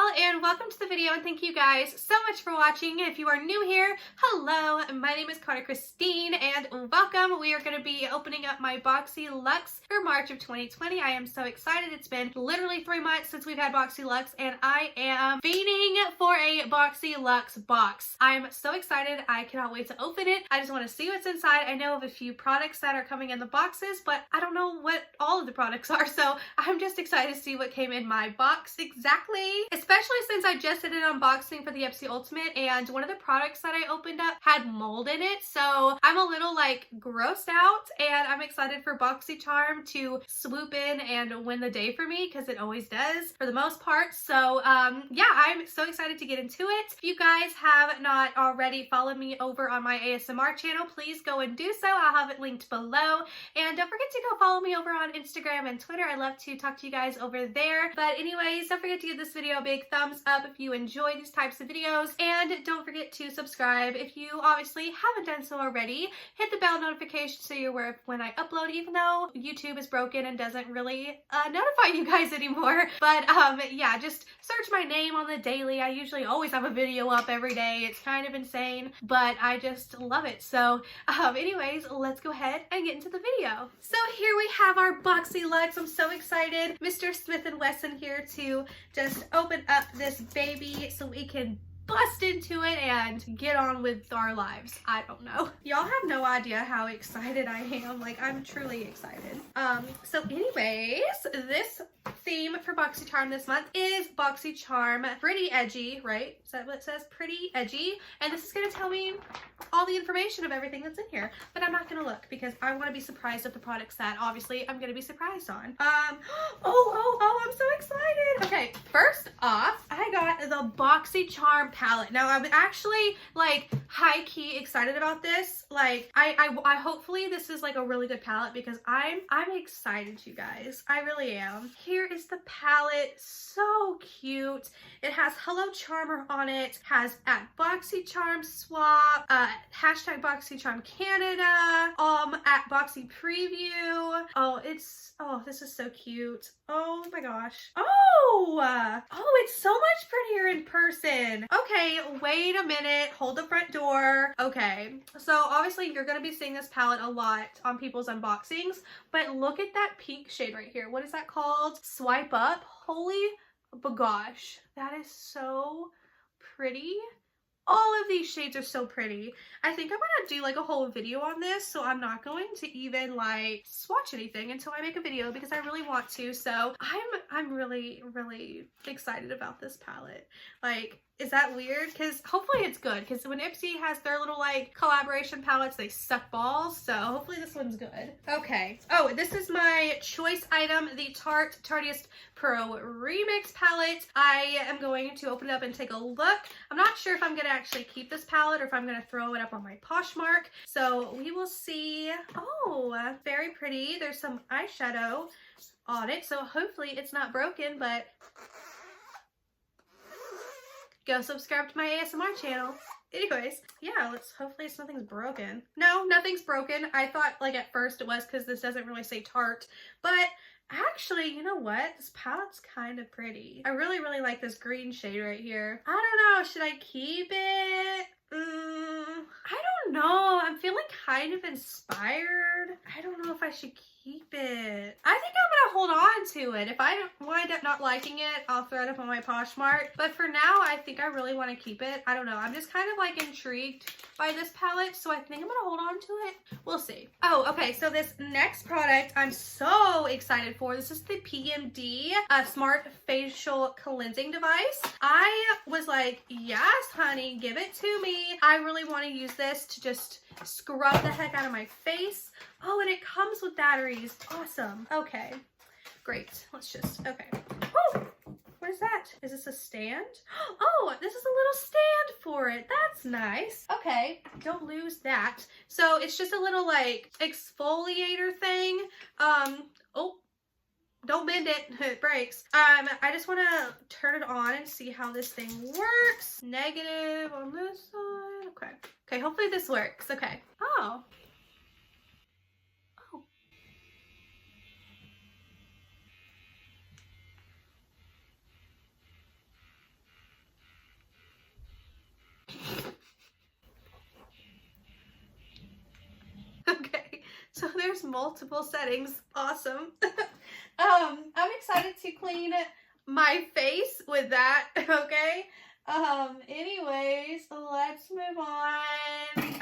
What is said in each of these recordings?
y'all, and welcome to the video, and thank you guys so much for watching. If you are new here, hello, my name is CONNORKRYSTYN and welcome. We are going to be opening up my Boxyluxe for March of 2020. I am so excited. It's been literally 3 months since we've had Boxyluxe and I am fiending for a Boxyluxe box. I'm so excited. I cannot wait to open it. I just want to see what's inside. I know of a few products that are coming in the boxes, but I don't know what all of the products are, so I'm just excited to see what came in my box exactly, especially since I just did an unboxing for the IPSY Ultimate and one of the products that I opened up had mold in it, so I'm a little like grossed out and I'm excited for Boxycharm to swoop in and win the day for me because it always does for the most part. So yeah, I'm so excited to get into it. If you guys have not already followed me over on my ASMR channel, please go and do so. I'll have it linked below, and don't forget to go follow me over on Instagram and Twitter. I love to talk to you guys over there. But anyways, don't forget to give this video a big thumbs up if you enjoy these types of videos, and don't forget to subscribe if you obviously haven't done so already. Hit the bell notification so you're aware of when I upload, even though YouTube is broken and doesn't really notify you guys anymore. But yeah, just search my name on the daily. I usually always have a video up every day. It's kind of insane, but I just love it. So anyways, let's go ahead and get into the video. So here we have our Boxyluxe. I'm so excited. Mr. Smith & Wesson here to just open up this baby so we can bust into it and get on with our lives. I don't know. Y'all have no idea how excited I am. Like, I'm truly excited. So anyways, this theme for Boxycharm this month is Boxycharm Pretty Edgy, right? Is that what it says? Pretty Edgy. And this is going to tell me all the information of everything that's in here, but I'm not going to look because I want to be surprised at the products that obviously I'm going to be surprised on. Oh, I'm so excited. Okay, first off, I got the Boxycharm palette. Now I'm actually like high-key excited about this. Like I hopefully this is like a really good palette because I'm excited, you guys. I really am. Here is the palette. So cute. It has Hello Charmer on it, has at Boxycharm swap, hashtag Boxycharm Canada, at Boxy Preview. Oh, this is so cute. Oh my gosh. Oh, it's so much prettier in person. Okay, wait a minute. Hold the front door. Okay, so obviously you're gonna be seeing this palette a lot on people's unboxings, but look at that pink shade right here. What is that called? Swipe Up. Holy bagosh. That is so pretty. All of these shades are so pretty. I think I'm gonna do like a whole video on this, so I'm not going to even like swatch anything until I make a video because I really want to. So I'm really excited about this palette. Like, is that weird? Because hopefully it's good, because when IPSY has their little like collaboration palettes, they suck balls, so hopefully this one's good. Okay, oh, this is my choice item, the Tarte Tarteist Pro Remix palette. I am going to open it up and take a look. I'm not sure if I'm gonna actually keep this palette or if I'm gonna throw it up on my Poshmark, so we will see. Oh, very pretty. There's some eyeshadow on it, so hopefully it's not broken, but go subscribe to my ASMR channel. Anyways, yeah, hopefully nothing's broken. No, nothing's broken. I thought like at first it was because this doesn't really say Tarte, but actually, you know what? This palette's kind of pretty. I really like this green shade right here. I don't know, should I keep it? I don't know. I'm feeling kind of inspired. I don't know if I should keep it. I think I'm gonna hold on to it. If I wind up not liking it, I'll throw it up on my Poshmark. But for now, I think I really want to keep it. I don't know. I'm just kind of like intrigued by this palette, so I think I'm gonna hold on to it. We'll see. Oh, okay. So this next product I'm so excited for. This is the PMD Smart Facial Cleansing Device. I was like, yes, honey, give it to me. I really want to use this to just scrub the heck out of my face. Oh, and it comes with batteries. Awesome. Okay, great. Let's just, okay. Oh, what is that? Is this a stand? Oh, this is a little stand for it. That's nice. Okay, don't lose that. So it's just a little like exfoliator thing. Oh, don't bend it, it breaks. I just want to turn it on and see how this thing works. Negative on this side. Okay. Okay, hopefully this works. Okay. Oh. Oh. there's multiple settings. Awesome. I'm excited to clean my face with that, okay? Anyways, let's move on.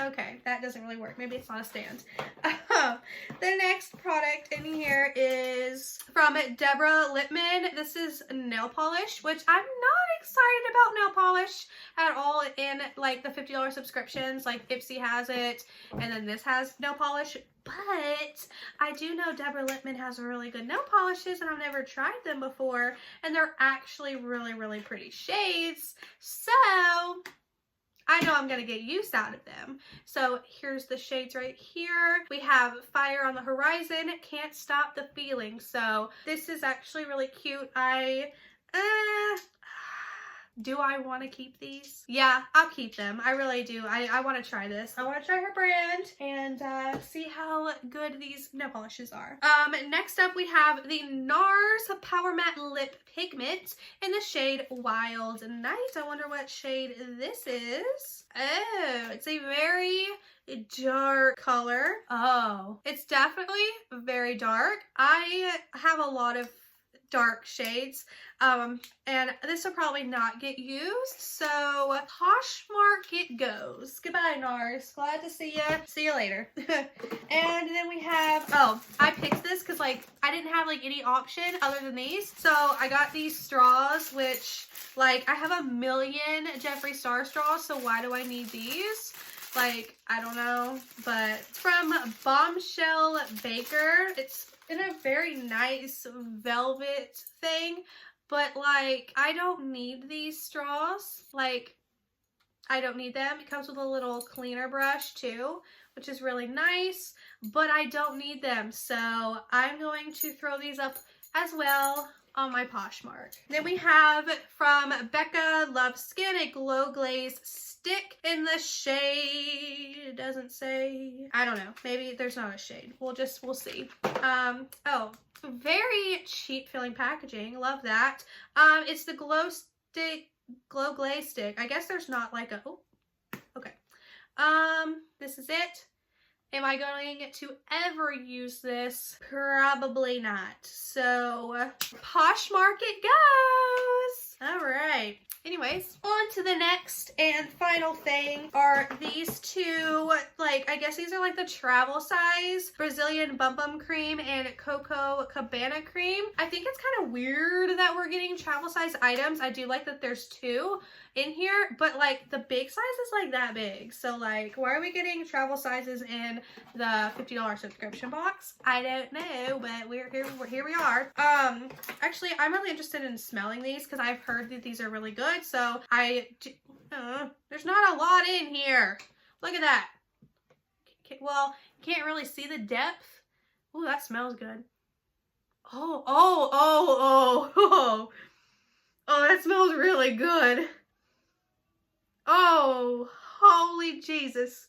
Okay, that doesn't really work. Maybe it's not a stand. The next product in here is from Deborah Lippmann. This is nail polish, which I'm not excited about nail polish at all in like the $50 subscriptions. Like IPSY has it, and then this has nail polish. But I do know Deborah Lippmann has really good nail polishes, and I've never tried them before, and they're actually really, really pretty shades. So I know I'm gonna get use out of them. So here's the shades right here. We have Fire on the Horizon, Can't Stop the Feeling. So this is actually really cute. Do I want to keep these? Yeah, I'll keep them. I really do. I want to try this. I want to try her brand and see how good these nail polishes are. Next up we have the NARS Power Matte Lip Pigment in the shade Wild Night. I wonder what shade this is. Oh, it's a very dark color. Oh, it's definitely very dark. I have a lot of dark shades, and this will probably not get used, so Poshmark it goes. Goodbye, NARS. Glad to see ya. See you later. And then we have, oh, I picked this because like I didn't have like any option other than these, so I got these straws, which like I have a million Jeffree Star straws, so why do I need these? Like, I don't know, but it's from Bombshell Baker. It's in a very nice velvet thing, but like I don't need these straws. Like, I don't need them. It comes with a little cleaner brush too, which is really nice, but I don't need them, so I'm going to throw these up as well on my Poshmark. Then we have from Becca Love Skin a Glow Glaze stick in the shade, it doesn't say, I don't know, maybe there's not a shade, we'll see. Oh, very cheap feeling packaging, love that. It's the Glow Glaze stick. I guess there's not like a, oh, okay. This is it. Am I going to ever use this? Probably not. So, Poshmark it goes! Alright. Anyways, on to the next and final thing are these two, like, I guess these are like the travel size Brazilian Bum Bum Cream and Coco Cabana Cream. I think it's kind of weird that we're getting travel size items. I do like that there's two in here, but like the big size is like that big. So like, why are we getting travel sizes in the $50 subscription box? I don't know, but here we are. Actually, I'm really interested in smelling these because I've heard that these are really good. So there's not a lot in here. Look at that. Well, you can't really see the depth. Ooh, that smells good. Oh, that smells really good. Oh, holy Jesus.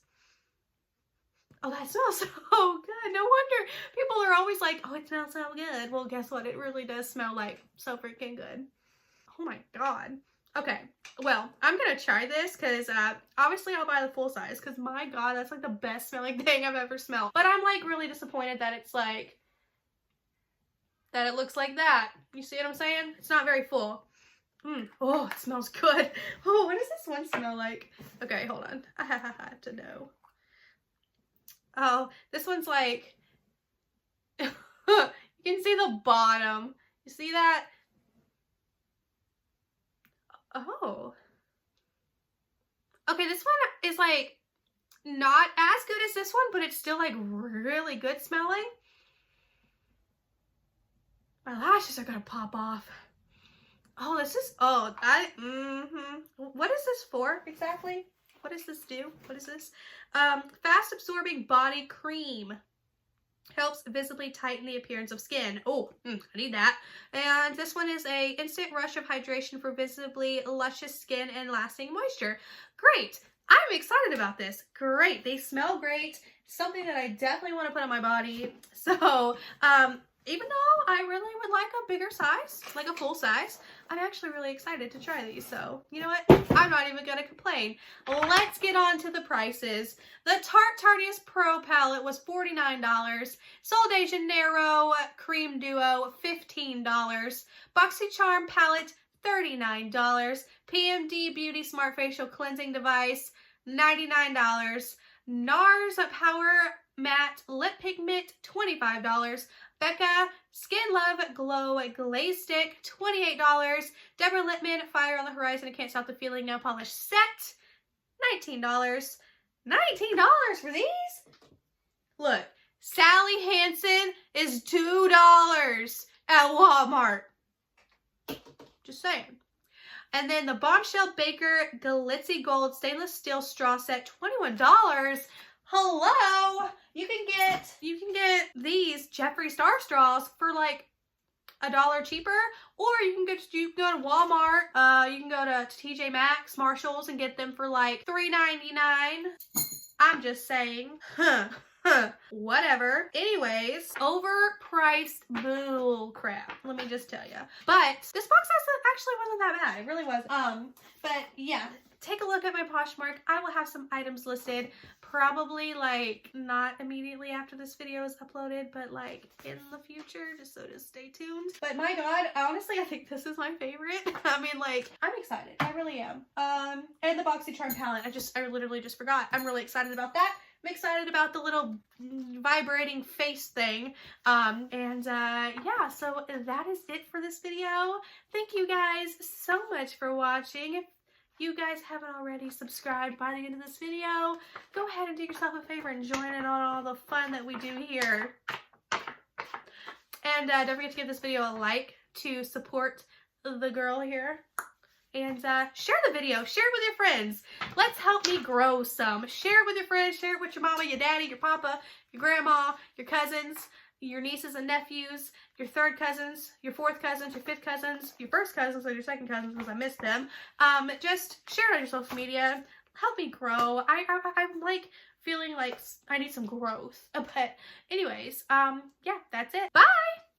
Oh, that smells so good. No wonder people are always like, oh, it smells so good. Well, guess what? It really does smell like so freaking good. Oh my God. Okay, well, I'm gonna try this because obviously I'll buy the full size because my God, that's like the best smelling thing I've ever smelled. But I'm like really disappointed that it's like, that it looks like that. You see what I'm saying? It's not very full. Oh, it smells good. Oh, what does this one smell like? Okay, hold on. I have to know. Oh, this one's like, you can see the bottom. You see that? Oh. Okay, this one is like not as good as this one, but it's still like really good smelling. My lashes are gonna pop off. Oh, this is, what is this for exactly? What does this do? What is this? Fast absorbing body cream. Helps visibly tighten the appearance of skin. Oh, I need that. And this one is a instant rush of hydration for visibly luscious skin and lasting moisture. Great. I'm excited about this. Great. They smell great. Something that I definitely want to put on my body. So, even though I really would like a bigger size, like a full size, I'm actually really excited to try these. So, you know what? I'm not even going to complain. Let's get on to the prices. The Tarte Tarteist Pro palette was $49. Sol de Janeiro Cream Duo, $15. Boxycharm palette, $39. PMD Beauty Smart Facial Cleansing Device, $99. NARS Power Matte Lip Pigment, $25. Becca Skin Love Glow Glaze Stick, $28. Deborah Lippmann Fire on the Horizon, I Can't Stop the Feeling Nail Polish Set, $19. $19 for these? Look, Sally Hansen is $2 at Walmart. Just saying. And then the Bombshell Baker Glitzy Gold Stainless Steel Straw Set, $21. Hello! You can get these Jeffree Star straws for like $1 cheaper, or you can go to Walmart, you can go to TJ Maxx, Marshalls, and get them for like $3.99. I'm just saying. Whatever. Anyways, overpriced bull crap. Let me just tell you. But this box actually wasn't that bad. It really was. But yeah, take a look at my Poshmark. I will have some items listed, probably like not immediately after this video is uploaded, but like in the future, just stay tuned. But my God, honestly, I think this is my favorite. I mean, like, I'm excited. I really am. And the Boxycharm palette. I literally just forgot. I'm really excited about that. I'm excited about the little vibrating face thing. Yeah, so that is it for this video. Thank you guys so much for watching. If you guys haven't already subscribed by the end of this video, go ahead and do yourself a favor and join in on all the fun that we do here. And don't forget to give this video a like to support the girl here. And share the video. Share it with your friends. Let's help me grow some. Share it with your friends. Share it with your mama, your daddy, your papa, your grandma, your cousins, your nieces and nephews, your third cousins, your fourth cousins, your fifth cousins, your first cousins, or your second cousins because I missed them. Just share it on your social media. Help me grow. I'm like feeling like I need some growth. But anyways, yeah, that's it. Bye!